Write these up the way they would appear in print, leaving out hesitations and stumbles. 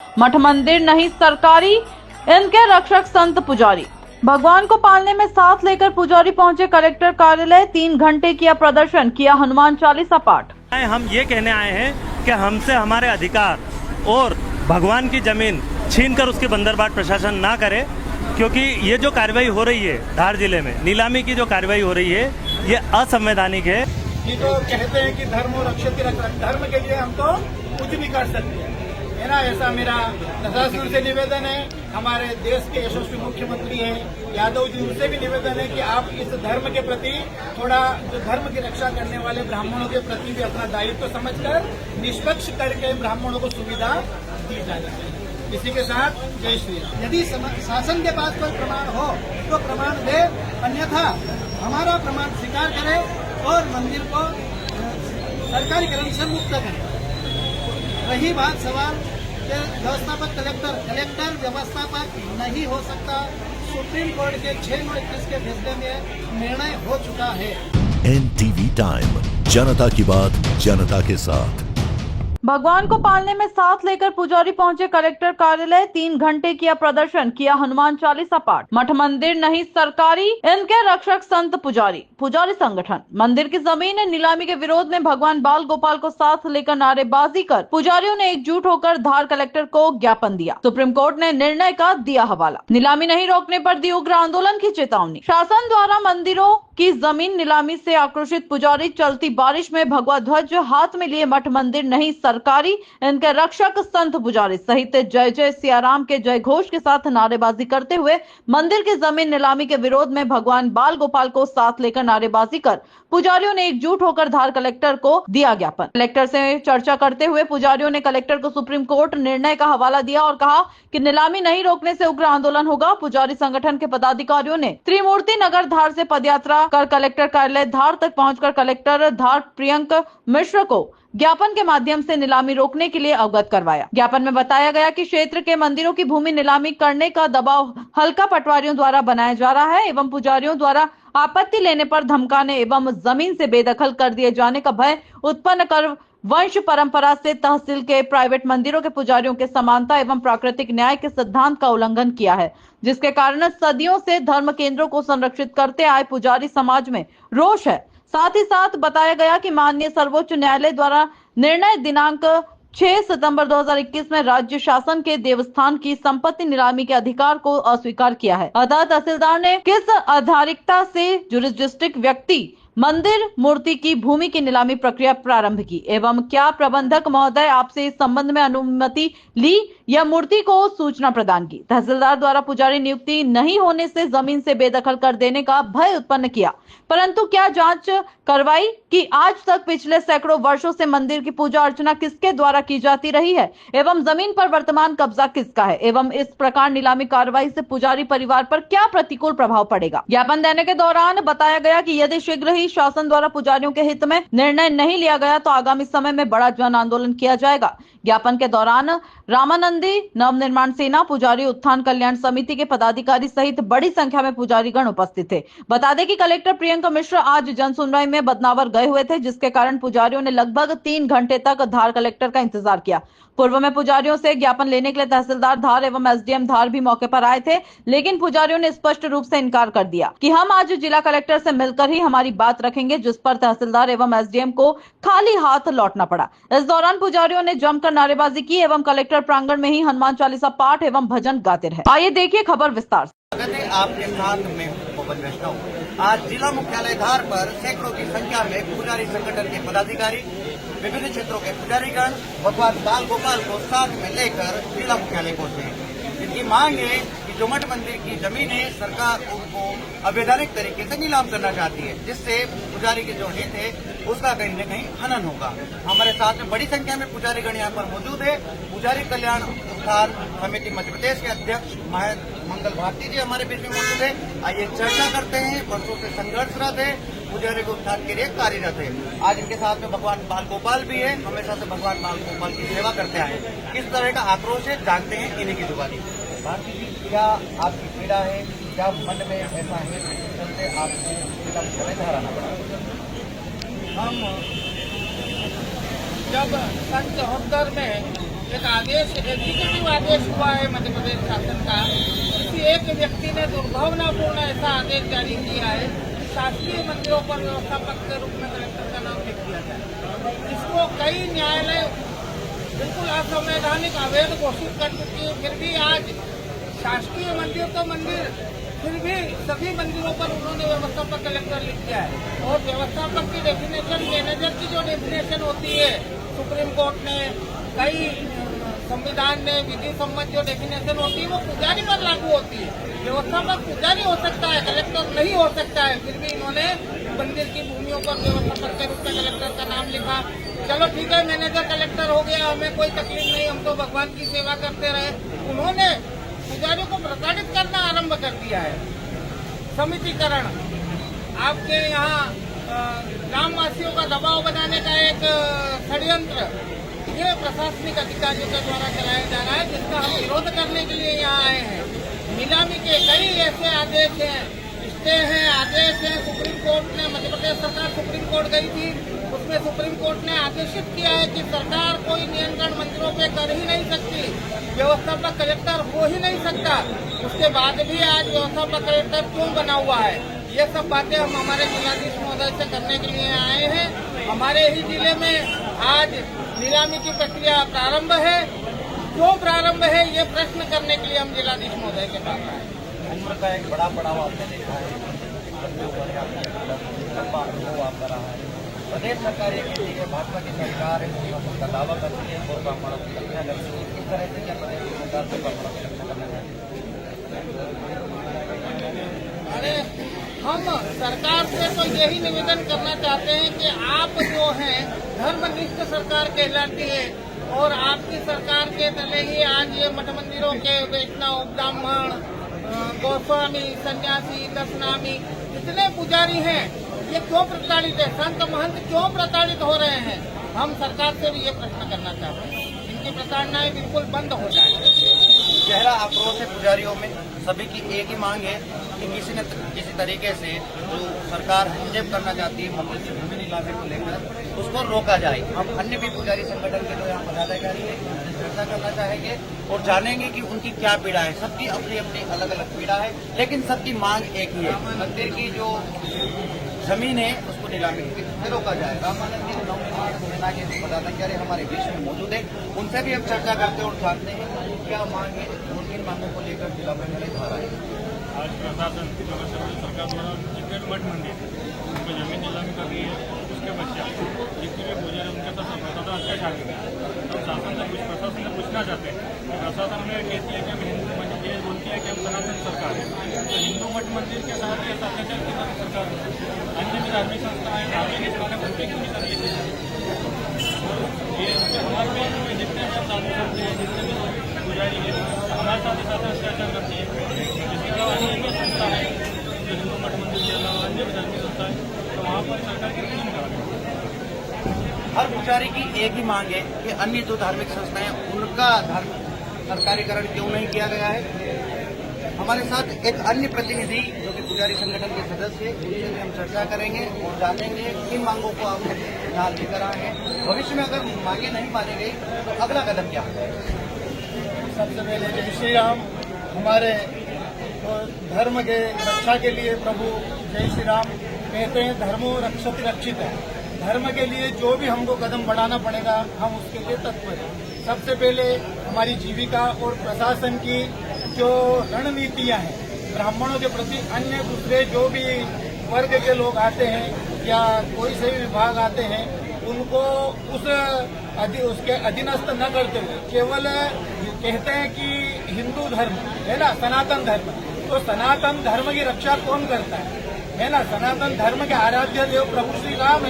मठ मंदिर नहीं सरकारी, इनके रक्षक संत पुजारी। भगवान को पालने में साथ लेकर पुजारी पहुंचे कलेक्टर कार्यालय। 3 घंटे किया प्रदर्शन, किया हनुमान चालीसा पाठ। हम ये कहने आए हैं कि हमसे हमारे अधिकार और भगवान की जमीन छीनकर उसकी बंदरबाट प्रशासन ना करे, क्योंकि ये जो कार्रवाई हो रही है धार जिले में, नीलामी की जो कार्रवाई हो रही है, ये असंवैधानिक है। ये तो कहते हैं कि धर्म और रक्षति रक्षक, धर्म के लिए हम तो कुछ भी कर सकते हैं, है ना। ऐसा मेरा प्रशासन से निवेदन है। हमारे देश के यशस्वी मुख्यमंत्री हैं यादव जी, उनसे भी निवेदन है कि आप इस धर्म के प्रति थोड़ा, जो धर्म की रक्षा करने वाले ब्राह्मणों के प्रति भी अपना दायित्व समझकर निष्पक्ष करके ब्राह्मणों को सुविधा दी जानी चाहिए। इसी के साथ जय श्री राम। यदि शासन के पास कोई प्रमाण हो तो प्रमाण दे, अन्यथा हमारा प्रमाण स्वीकार करे और मंदिर को सरकारीकरण से मुक्त करें। रही बात सवाल कि व्यवस्थापक कलेक्टर व्यवस्थापक नहीं हो सकता, सुप्रीम कोर्ट के 6/21 के फैसले में निर्णय हो चुका है। NTV टाइम, जनता की बात जनता के साथ। भगवान को पालने में साथ लेकर पुजारी पहुंचे कलेक्टर कार्यालय। 3 घंटे किया प्रदर्शन, किया हनुमान चालीसा पाठ। मठ मंदिर नहीं सरकारी, इनके रक्षक संत पुजारी। पुजारी संगठन मंदिर की जमीन नीलामी के विरोध में भगवान बाल गोपाल को साथ लेकर नारेबाजी कर पुजारियों ने एकजुट होकर धार कलेक्टर को ज्ञापन दिया। सुप्रीम कोर्ट ने निर्णय का दिया हवाला। नीलामी नहीं रोकने पर दी उग्र आंदोलन की चेतावनी। शासन द्वारा मंदिरों की जमीन नीलामी से आक्रोशित पुजारी चलती बारिश में भगवा ध्वज हाथ में लिए मठ मंदिर नहीं सरकारी, इनके रक्षक संत पुजारी सहित जय जय सियाराम के जय घोष के साथ नारेबाजी करते हुए मंदिर की जमीन नीलामी के विरोध में भगवान बाल गोपाल को साथ लेकर नारेबाजी कर पुजारियों ने एकजुट होकर धार कलेक्टर को दिया ज्ञापन। कलेक्टर से चर्चा करते हुए पुजारियों ने कलेक्टर को सुप्रीम कोर्ट निर्णय का हवाला दिया और कहा कि नीलामी नहीं रोकने से उग्र आंदोलन होगा। पुजारी संगठन के पदाधिकारियों ने त्रिमूर्ति नगर धार से पदयात्रा कर कलेक्टर कार्यालय धार तक पहुंचकर कलेक्टर धार प्रियंक मिश्र को ज्ञापन के माध्यम से नीलामी रोकने के लिए अवगत करवाया। ज्ञापन में बताया गया कि क्षेत्र के मंदिरों की भूमि नीलामी करने का दबाव हल्का पटवारियों द्वारा बनाया जा रहा है एवं पुजारियों द्वारा आपत्ति लेने पर धमकाने एवं जमीन से बेदखल कर दिए जाने का भय उत्पन्न कर वंश परंपरा से तहसील के प्राइवेट मंदिरों के पुजारियों के समानता एवं प्राकृतिक न्याय के सिद्धांत का उल्लंघन किया है, जिसके कारण सदियों से धर्म केंद्रों को संरक्षित करते आए पुजारी समाज में रोष है। साथ ही साथ बताया गया कि माननीय सर्वोच्च न्यायालय द्वारा निर्णय दिनांक 6 सितंबर 2021 में राज्य शासन के देवस्थान की संपत्ति नीलामी के अधिकार को अस्वीकार किया है। अतः तहसीलदार ने किस आधारिकता से जुरिस्डिक्ट व्यक्ति मंदिर मूर्ति की भूमि की नीलामी प्रक्रिया प्रारंभ की एवं क्या प्रबंधक महोदय आपसे इस संबंध में अनुमति ली या मूर्ति को सूचना प्रदान की। तहसीलदार द्वारा पुजारी नियुक्ति नहीं होने से जमीन से बेदखल कर देने का भय उत्पन्न किया, परंतु क्या जांच करवाई कि आज तक पिछले सैकड़ों वर्षों से मंदिर की पूजा अर्चना किसके द्वारा की जाती रही है एवं जमीन पर वर्तमान कब्जा किसका है एवं इस प्रकार नीलामी कार्रवाई से पुजारी परिवार पर क्या प्रतिकूल प्रभाव पड़ेगा। ज्ञापन देने के दौरान बताया गया कि यदि शीघ्र ही शासन द्वारा पुजारियों के हित में निर्णय नहीं लिया गया तो आगामी समय में बड़ा जन आंदोलन किया जाएगा। ज्ञापन के दौरान रामानंदी नवनिर्माण सेना, पुजारी उत्थान कल्याण समिति के पदाधिकारी सहित बड़ी संख्या में पुजारीगण उपस्थित थे। बता दें कि कलेक्टर प्रियंक मिश्र आज जन सुनवाई में बदनावर गए हुए थे, जिसके कारण पुजारियों ने लगभग 3 घंटे तक धार कलेक्टर का इंतजार किया। पूर्व में पुजारियों से ज्ञापन लेने के लिए तहसीलदार धार एवं एसडीएम धार भी मौके पर आए थे, लेकिन पुजारियों ने स्पष्ट रूप से इनकार कर दिया कि हम आज जिला कलेक्टर से मिलकर ही हमारी बात रखेंगे, जिस पर तहसीलदार एवं एसडीएम को खाली हाथ लौटना पड़ा। इस दौरान पुजारियों ने जमकर नारेबाजी की एवं कलेक्टर प्रांगण में ही हनुमान चालीसा पाठ एवं भजन गाते रहे। आइए देखिए खबर विस्तार से। आपके साथ में पवन वैष्णव आज जिला मुख्यालय धार पर सैकड़ों की संख्या में पुजारी संगठन के पदाधिकारी, विभिन्न क्षेत्रों के पुजारीगण भगवान बाल गोपाल को साथ में लेकर जिला मुख्यालय पहुंचे। इनकी मांग है कि जो मठ मंदिर की जमीनें सरकार उनको अवैधानिक तरीके से नीलाम करना चाहती है, जिससे पुजारी के जो हित है उसका कहीं न कहीं हनन होगा। हमारे साथ में बड़ी संख्या में पुजारीगण यहाँ पर मौजूद है। पुजारी कल्याण उत्थान समिति मध्य प्रदेश के अध्यक्ष मंगल भारती जी हमारे बीच में मौजूद है। आइए चर्चा करते हैं। वर्षों से संघर्षरत है, पुजारी के उत्थान के लिए कार्यरत है। आज इनके साथ में भगवान बाल गोपाल भी है, हमेशा से भगवान बाल गोपाल की सेवा करते आए। किस तरह का आक्रोश है जानते हैं इन्हीं की जुबानी। भारती जी, क्या आपकी पीड़ा है, क्या मन में ऐसा है चलते आपको जिला मुख्यालय धार आना पड़ा? हम जब सन 74 में एक आदेश एग्जीक्यूटिव आदेश हुआ है मध्य प्रदेश शासन का। किसी एक व्यक्ति ने दुर्भावनापूर्ण ऐसा आदेश जारी किया है कि शासकीय मंदिरों पर व्यवस्थापक के रूप में कलेक्टर का नाम लिख दिया जाए। इसको कई न्यायालय बिल्कुल असंवैधानिक अवैध घोषित कर चुकी है। फिर भी आज शासकीय मंदिर तो मंदिर, फिर भी सभी मंदिरों पर उन्होंने व्यवस्थापक कलेक्टर लिख दिया है। और व्यवस्थापक की डेफिनेशन, मैनेजर की जो डेफिनेशन होती है, सुप्रीम कोर्ट ने, कई संविधान ने, विधि सम्मत जो डेफिनेशन होती है वो पुजारी पर लागू होती है। व्यवस्थापक पुजारी हो सकता है, कलेक्टर नहीं हो सकता है। फिर भी इन्होंने मंदिर की भूमियों पर व्यवस्थापक के रूप में कलेक्टर का नाम लिखा। चलो ठीक है, मैनेजर कलेक्टर हो गया, हमें कोई तकलीफ नहीं, हम तो भगवान की सेवा करते रहे। उन्होंने पुजारियों को प्रताड़ित करना आरंभ कर दिया है। समितिकरण, आपके यहाँ ग्रामवासियों का दबाव बनाने का एक षड्यंत्र, ये प्रशासनिक अधिकारियों के द्वारा चलाया जा रहा है, जिसका हम विरोध करने के लिए यहाँ आए हैं। नीलामी के कई ऐसे आदेश हैं, स्टे हैं, आदेश हैं। सुप्रीम कोर्ट ने, मध्य प्रदेश सरकार सुप्रीम कोर्ट गई थी, उसमें सुप्रीम कोर्ट ने आदेशित किया है कि सरकार कोई नियंत्रण मंदिरों पे कर ही नहीं सकती, व्यवस्थापक कलेक्टर हो ही नहीं सकता। उसके बाद भी आज व्यवस्थापक कलेक्टर क्यों बना हुआ है? ये सब बातें हम हमारे जिलाधीश महोदय से करने के लिए आए हैं। हमारे ही जिले में आज नीलामी की प्रक्रिया प्रारंभ है। क्यों प्रारंभ है, ये प्रश्न करने के लिए हम जिलाधीश महोदय के पास आए। उम्र का एक बड़ा पड़ाव आपने देखा है, लंबा अनुभव आपका रहा है। प्रदेश सरकार ये कहती है भाजपा की सरकार है, उसका दावा करती है और ब्राह्मणों की रक्षा करती है। किस तरह से क्या प्रदेश सरकार से ब्राह्मणों की रक्षा करना चाहती है? अरे हम सरकार से तो यही निवेदन करना चाहते हैं कि आप जो हैं धर्मनिष्ठ सरकार कहलाती है, और आपकी सरकार के तले ही आज ये मठ मंदिरों के वैष्णव, ब्राह्मण, गोस्वामी, सन्यासी, दशनामी, जितने पुजारी हैं, ये क्यों प्रताड़ित है? संत महंत क्यों प्रताड़ित हो रहे हैं? हम सरकार से भी ये प्रश्न करना चाहते हैं, इनकी प्रताड़नाएं बिल्कुल बंद हो जाए। गहरा आक्रोश है पुजारियों में। सभी की एक ही मांग है कि किसी न किसी तरीके से जो सरकार हस्तक्षेप करना चाहती है मंदिर की भूमि नीलामी को लेकर, उसको रोका जाए। हम अन्य भी पुजारी संगठन के जो यहाँ पदाधिकारी है चर्चा करना चाहेंगे और जानेंगे कि उनकी क्या पीड़ा है। सबकी अपनी अपनी अलग अलग पीड़ा है, लेकिन सबकी मांग एक ही है, मंदिर की जो जमीन है उसको नीलामी से रोका जाए। रामानंद जी नवनिर्माण सेना के पदाधिकारी हमारे बीच में मौजूद है, उनसे भी हम चर्चा करते हैं और जानते हैं क्या मांग है, उनकी मांगों को लेकर जिला में धारा है। आज प्रशासन सरकार द्वारा जितने मठ मंदिर उनको जमीन नीलामी कर दी है, उसके पश्चात जितने भी पुजारी उनके साथ ज्यादा अत्याचार कर रहे हैं। हम शासन से प्रशासन से पूछना चाहते हैं कि प्रशासन में कहती है कि हम हिंदू मंदिर, ये बोलती है कि हम सनातन सरकार है, तो हिंदू मठ मंदिर के साथ ये अत्याचार की सरकार है। अन्य भी धार्मिक संस्थाएं, धार्मिक स्थान उनके क्यों नहीं कर रही है? ये हमारे में जितने भी साधु संत हैं, जितने भी पुजारी है, हमारे साथ ही साथ अत्याचार करती है। इसके अलावा अन्य संस्था है जो हिंदू मठ मंदिर के अलावा अन्य भी धार्मिक संस्था है, तो वहाँ पर सरकार की क्यों नहीं करा रही? हर पुजारी की एक ही मांग है कि अन्य जो धार्मिक संस्थाएं उनका सरकारीकरण क्यों नहीं किया गया है। हमारे साथ एक अन्य प्रतिनिधि जो कि पुजारी संगठन के सदस्य है, उनसे भी हम चर्चा करेंगे और जानेंगे किन मांगों को आप यहाँ लेकर आए हैं। भविष्य में अगर मांगे नहीं मानी गई तो अगला कदम क्या है? सबसे पहले जय श्री राम। हमारे धर्म के रक्षा के लिए प्रभु जय श्री राम कहते हैं, धर्मो रक्षति रक्षित है। धर्म के लिए जो भी हमको कदम बढ़ाना पड़ेगा, हम उसके लिए तत्पर हैं। सबसे पहले हमारी जीविका और प्रशासन की जो रणनीतियां हैं, ब्राह्मणों के प्रति अन्य दूसरे जो भी वर्ग के लोग आते हैं या कोई से भी विभाग आते हैं, उनको उसके अधीनस्थ न करते हुए केवल कहते हैं कि हिंदू धर्म है ना, सनातन धर्म, तो सनातन धर्म की रक्षा कौन करता है ना? सनातन धर्म के आराध्य देव प्रभु श्री राम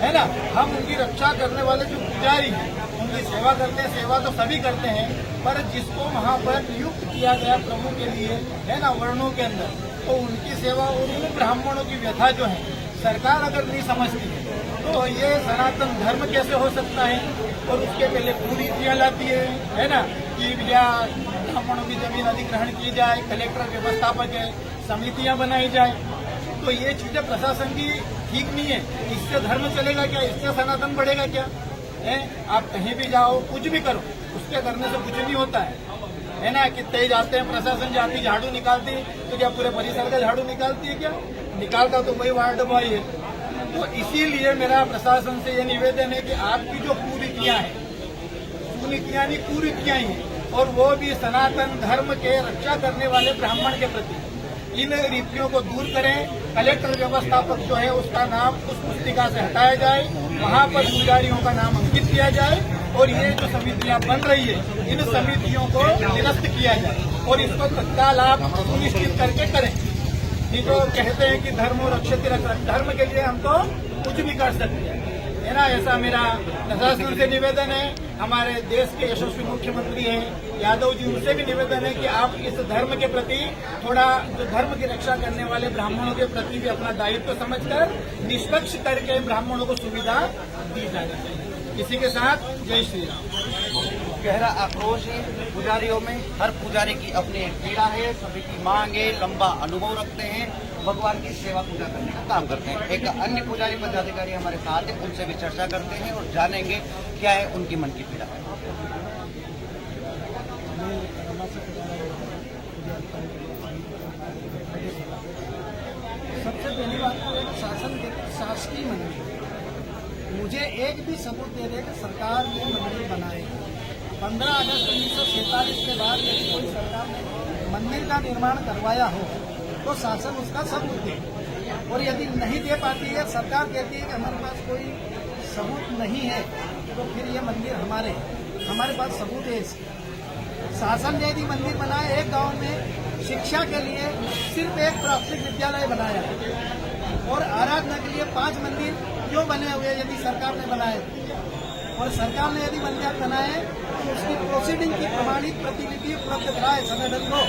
है ना। हम उनकी रक्षा करने वाले जो पुजारी हैं उनकी सेवा करते हैं। सेवा तो सभी करते हैं, पर जिसको वहाँ पर नियुक्त किया गया प्रभु के लिए है ना, वर्णों के अंदर, तो उनकी सेवा और उन ब्राह्मणों की व्यथा जो है सरकार अगर नहीं समझती तो ये सनातन धर्म कैसे हो सकता है? और उसके पहले पूरी नीतियाँ लाती है ना, कि भैया ब्राह्मणों की जमीन अधिग्रहण की जाए, कलेक्टर व्यवस्थापक है, समितियां बनाई जाए। तो ये चीजें प्रशासन की ठीक नहीं है। इससे धर्म चलेगा क्या? इससे सनातन बढ़ेगा क्या? आप कहीं भी जाओ, कुछ भी करो, उसके करने से कुछ नहीं होता है ना। कितने ही जाते हैं, प्रशासन जाती झाड़ू निकालती, तो क्या पूरे परिसर का झाड़ू निकालती है? क्या निकालता तो वही वार्ड बॉय है। तो इसीलिए मेरा प्रशासन से ये निवेदन है कि आपकी जो कुरीतियां हैं, कुरीतियां नहीं कुरीतियां ही हैं, और वो भी सनातन धर्म के रक्षा करने वाले ब्राह्मण के प्रति इन रीतियों को दूर करें। कलेक्टर व्यवस्थापक जो है उसका नाम उस पुस्तिका से हटाया जाए, वहां पर पुजारियों का नाम अंकित किया जाए, और ये जो समितियां बन रही है इन समितियों को निरस्त किया जाए, और इसको तत्काल आप सुनिश्चित करके करें। ये जो कहते हैं कि धर्मो रक्षति रक्षति, धर्म के लिए हम तो कुछ भी कर सकते हैं, है ना। ऐसा मेरा प्रशासन से निवेदन है। हमारे देश के यशस्वी मुख्यमंत्री हैं यादव जी, उनसे भी निवेदन है कि आप इस धर्म के प्रति थोड़ा, जो धर्म की रक्षा करने वाले ब्राह्मणों के प्रति भी अपना दायित्व समझकर निष्पक्ष करके ब्राह्मणों को सुविधा दी जानी चाहिए। इसी के साथ जय श्री राम। गहरा आक्रोश है पुजारियों में। हर पुजारी की अपनी एक पीड़ा है, सभी की मांग है, लंबा अनुभव रखते हैं, भगवान की सेवा पूजा करने का काम करते हैं। एक अन्य पुजारी पदाधिकारी हमारे साथ है, उनसे भी चर्चा करते हैं और जानेंगे क्या है उनकी मन की पीड़ा। सबसे पहली बात तो एक शासकीय मंदिर, मुझे एक भी सबूत दे दे कि सरकार ने मंदिर बनाए। 15 अगस्त 1947 के बाद यदि कोई सरकार ने मंदिर का निर्माण करवाया हो तो शासन उसका सबूत दे, और यदि नहीं दे पाती है, सरकार कहती है कि हमारे पास कोई सबूत नहीं है, तो फिर ये मंदिर हमारे पास सबूत है। शासन ने यदि मंदिर बनाया, एक गांव में शिक्षा के लिए सिर्फ एक प्राथमिक विद्यालय बनाया, और आराधना के लिए 5 मंदिर क्यों बने हुए यदि सरकार ने बनाए? और सरकार ने यदि मंदिर बनाए तो उसकी प्रोसीडिंग की प्रमाणित प्रतिलिपि उपलब्ध कराए संगठन को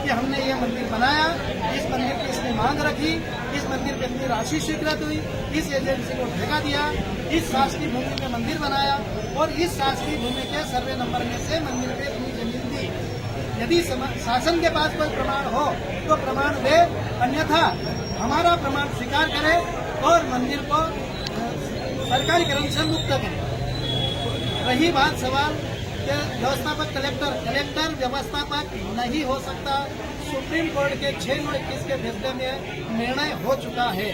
कि हमने ये मंदिर बनाया, इस मंदिर की इसने मांग रखी, इस मंदिर पे इतनी राशि स्वीकृत हुई, इस एजेंसी को ठेका दिया, इस शासकीय भूमि पे मंदिर बनाया, और इस शासकीय भूमि के सर्वे नंबर में से मंदिर पे इतनी जमीन दी। यदि शासन के पास कोई प्रमाण हो तो प्रमाण दे, अन्यथा हमारा प्रमाण स्वीकार करे और मंदिर को सरकारी कर्म से मुक्त करें। रही बात सवाल कि व्यवस्थापक कलेक्टर व्यवस्थापक नहीं हो सकता, सुप्रीम कोर्ट के 6/21 के फैसले में निर्णय हो चुका है।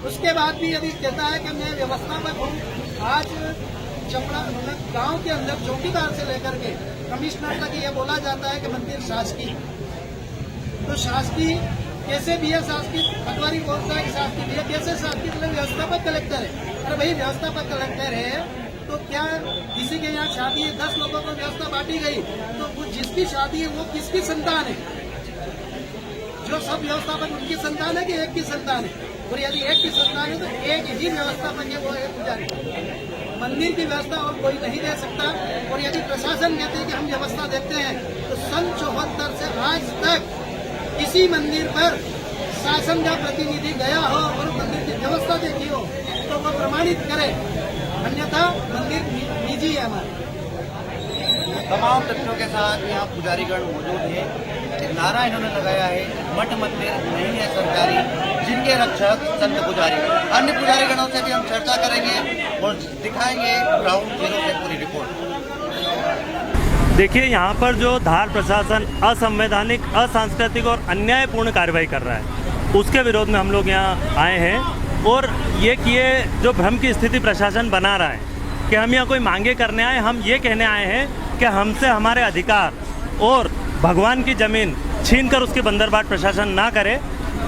उसके बाद भी यदि कहता है कि मैं व्यवस्थापक हूँ, आज चपड़ा गांव के अंदर चौकीदार से लेकर के कमिश्नर तक ये बोला जाता है कि मंदिर शासकीय, तो शासकीय कैसे भी है? शासकीय पटवारी बोलता है कि शासकीय भी है, कैसे शासकीय? व्यवस्थापक कलेक्टर है। अरे भाई व्यवस्थापक कलेक्टर है तो क्या किसी के यहाँ शादी है, 10 लोगों को व्यवस्था बांटी गई, तो वो जिसकी शादी है वो किसकी संतान है? जो सब व्यवस्थापक उनकी संतान है कि एक की संतान है? और यदि एक की संतान है तो एक ही व्यवस्थापक है, वो है पुजारी। मंदिर की व्यवस्था और कोई नहीं दे सकता। और यदि प्रशासन कहते हैं कि हम व्यवस्था देते हैं, तो सन 74 से आज तक किसी मंदिर पर शासन का प्रतिनिधि गया हो और मंदिर की व्यवस्था देखी हो तो वो प्रमाणित करे, अन्यथा मंदिर निजी है हमारा। तमाम तथ्यों के साथ यहाँ पुजारीगण मौजूद है। एक नारा इन्होंने लगाया है, मठ मंदिर नहीं है सरकारी, जिनके रक्षक संत पुजारी। अन्य पुजारीगणों से भी हम चर्चा करेंगे और दिखाएंगे ग्राउंड जीरो से पूरी रिपोर्ट। देखिए, यहाँ पर जो धार प्रशासन असंवैधानिक, असांस्कृतिक और अन्यायपूर्ण कार्रवाई कर रहा है, उसके विरोध में हम लोग यहाँ आए हैं। और ये जो भ्रम की स्थिति प्रशासन बना रहा है कि हम यहाँ कोई मांगे करने आए, हम ये कहने आए हैं कि हमसे हमारे अधिकार और भगवान की ज़मीन छीनकर उसकी बंदरबाट प्रशासन ना करे।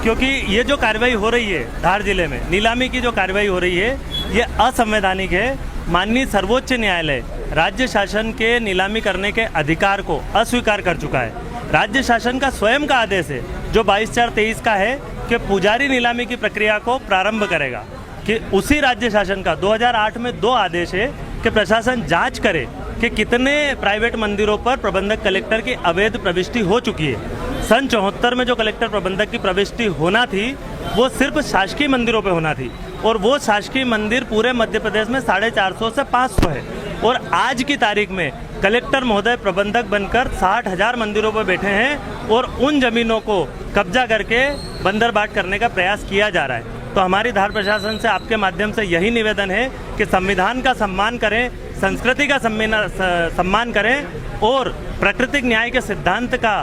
क्योंकि ये जो कार्रवाई हो रही है धार जिले में, नीलामी की जो कार्रवाई हो रही है, ये असंवैधानिक है। माननीय सर्वोच्च न्यायालय राज्य शासन के नीलामी करने के अधिकार को अस्वीकार कर चुका है। राज्य शासन का स्वयं का आदेश है जो 22/4/23 का है कि पुजारी नीलामी की प्रक्रिया को प्रारंभ करेगा। कि उसी राज्य शासन का 2008 में 2 आदेश है कि प्रशासन जांच करे कि कितने प्राइवेट मंदिरों पर प्रबंधक कलेक्टर की अवैध प्रविष्टि हो चुकी है। सन 74 में जो कलेक्टर प्रबंधक की प्रविष्टि होना थी वो सिर्फ शासकीय मंदिरों पे होना थी, और वो शासकीय मंदिर पूरे मध्य प्रदेश में 450 से 500 है। और आज की तारीख में कलेक्टर महोदय प्रबंधक बनकर 60,000 मंदिरों पर बैठे हैं और उन जमीनों को कब्जा करके बंदरबाट करने का प्रयास किया जा रहा है। तो हमारी धार प्रशासन से आपके माध्यम से यही निवेदन है कि संविधान का सम्मान करें, संस्कृति का सम्मान करें और प्राकृतिक न्याय के सिद्धांत का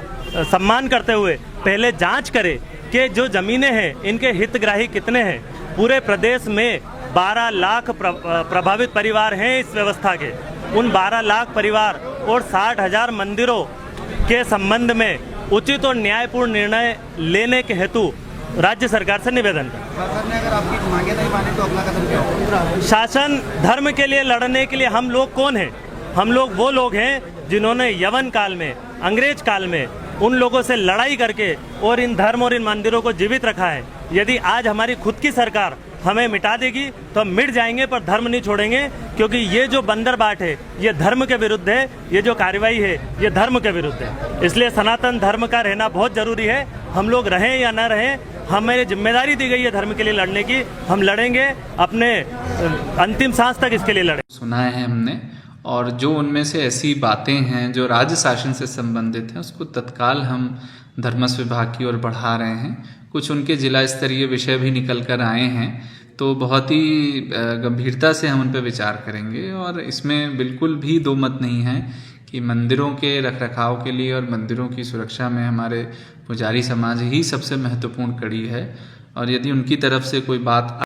सम्मान करते हुए पहले जांच करें कि जो ज़मीनें हैं इनके हितग्राही कितने हैं। पूरे प्रदेश में 12 लाख प्रभावित परिवार हैं इस व्यवस्था के। उन 12 लाख परिवार और 60,000 मंदिरों के संबंध में उचित और न्यायपूर्ण निर्णय लेने के हेतु राज्य सरकार से निवेदन है। शासन ने अगर आपकी मांगे नहीं माने तो अगला कदम क्या होगा? शासन धर्म के लिए लड़ने के लिए हम लोग कौन हैं? हम लोग वो लोग हैं जिन्होंने यवन काल में, अंग्रेज काल में उन लोगों से लड़ाई करके और इन धर्म और इन मंदिरों को जीवित रखा है। यदि आज हमारी खुद की सरकार हमें मिटा देगी तो हम मिट जाएंगे, पर धर्म नहीं छोड़ेंगे, क्योंकि ये जो बंदरबाट है ये धर्म के विरुद्ध है, ये जो कार्रवाई है ये धर्म के विरुद्ध है। इसलिए सनातन धर्म का रहना बहुत जरूरी है। हम लोग रहें या ना रहें, हमें जिम्मेदारी दी गई है धर्म के लिए लड़ने की। हम लड़ेंगे, अपने अंतिम सांस तक इसके लिए लड़ेंगे। सुना है हमने, और जो उनमें से ऐसी बातें हैं जो राज्य शासन से संबंधित हैं उसको तत्काल हम धर्मस्व विभाग की ओर बढ़ा रहे हैं। कुछ उनके जिला स्तरीय विषय भी निकल कर आए हैं, तो बहुत ही गंभीरता से हम उन पर विचार करेंगे। और इसमें बिल्कुल भी दो मत नहीं है कि मंदिरों के रखरखाव के लिए और मंदिरों की सुरक्षा में हमारे पुजारी समाज ही सबसे महत्वपूर्ण कड़ी है। और यदि उनकी तरफ से कोई बात